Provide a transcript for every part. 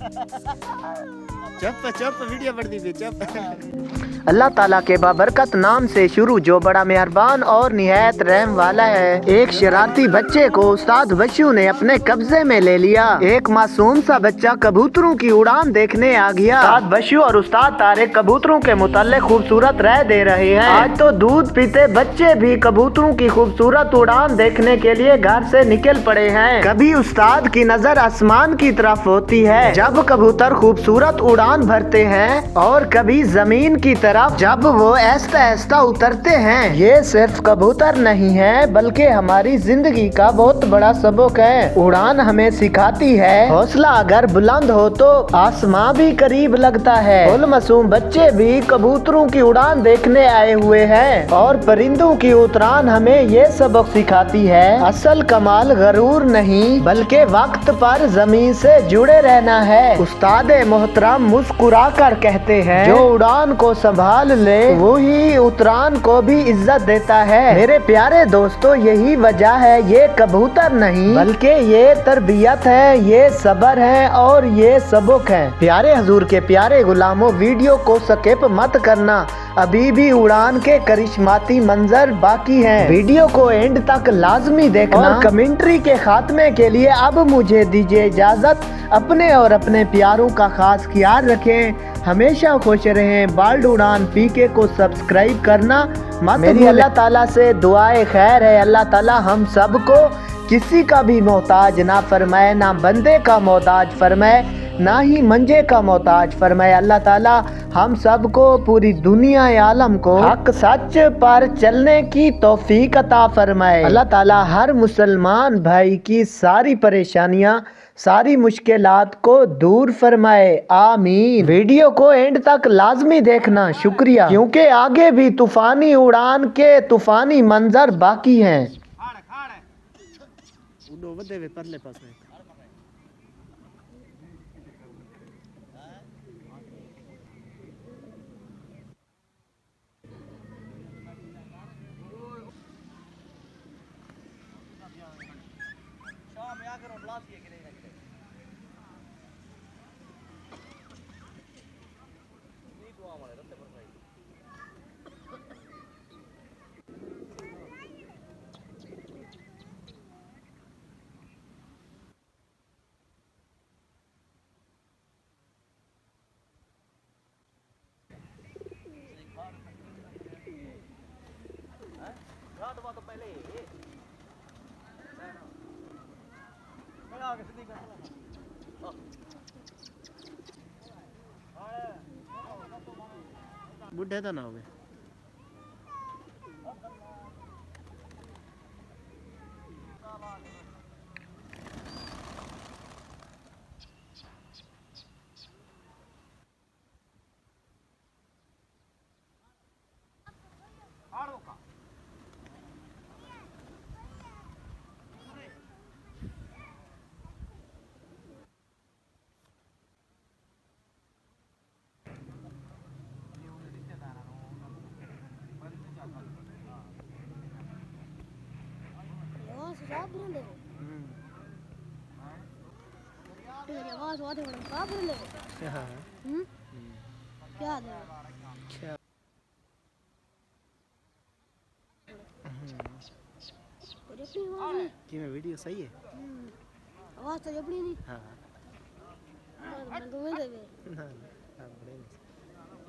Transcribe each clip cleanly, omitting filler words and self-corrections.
चुप चुप वीडियो बढ़ती थी चुप। अल्लाह ताला के बाबरकत नाम से शुरू, जो बड़ा मेहरबान और निहायत रहम वाला है। एक शरारती बच्चे को उस्ताद बशू ने अपने कब्जे में ले लिया। एक मासूम सा बच्चा कबूतरों की उड़ान देखने आ गया। उस्ताद बशू और उस्ताद तारिक कबूतरों के मुताल्लिक खूबसूरत राय दे रहे हैं। आज तो दूध पीते बच्चे भी कबूतरों की खूबसूरत उड़ान देखने के लिए घर से निकल पड़े हैं। कभी उस्ताद की नजर आसमान की तरफ होती है जब कबूतर खूबसूरत उड़ान भरते हैं, और कभी जमीन की तरफ जब वो ऐसा ऐसा उतरते हैं। ये सिर्फ कबूतर नहीं है बल्कि हमारी जिंदगी का बहुत बड़ा सबक है। उड़ान हमें सिखाती है हौसला अगर बुलंद हो तो आसमां भी करीब लगता है। कुल मासूम बच्चे भी कबूतरों की उड़ान देखने आए हुए हैं, और परिंदों की उतरान हमें ये सबक सिखाती है असल कमाल गरूर नहीं बल्कि वक्त पर जमीन से जुड़े रहना है। उस्ताद मोहतरम मुस्कुरा कर कहते हैं, जो उड़ान को संभाल ले वही उतरान को भी इज्जत देता है। मेरे प्यारे दोस्तों, यही वजह है ये कबूतर नहीं बल्कि ये तरबियत है, ये सब्र है और ये सबक है। प्यारे हजूर के प्यारे गुलामों, वीडियो को स्किप मत करना, अभी भी उड़ान के करिश्माती मंजर बाकी हैं। वीडियो को एंड तक लाजमी देखना। और कमेंट्री के खात्मे के लिए अब मुझे दीजिए इजाजत। अपने और अपने प्यारों का खास ख्याल रखें, हमेशा खुश रहें। बाल्ड उड़ान पीके को सब्सक्राइब करना मत। मेरी अल्लाह ताला से दुआए खैर है, अल्लाह ताला हम सबको किसी का भी मोहताज ना फरमाए, ना बंदे का मोहताज फरमाए, ना ही मंजे का मोहताज फरमाए। अल्लाह ताला हम सबको, पूरी दुनिया आलम को हक सच पर चलने की तौफीक अता फरमाए। अल्लाह ताला हर मुसलमान भाई की सारी परेशानियां, सारी मुश्किलात को दूर फरमाए, आमीन। वीडियो को एंड तक लाजमी देखना, शुक्रिया, क्योंकि आगे भी तूफानी उड़ान के तूफानी मंजर बाकी हैं। उड़ो वधे वे परले पासे। बुढ़े तो ना होवे। कि मैं वीडियो सही है। आवाज तो अपनी नहीं। हाँ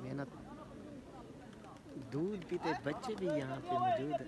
मेहनत। दूध पीते बच्चे भी यहाँ पे मौजूद है।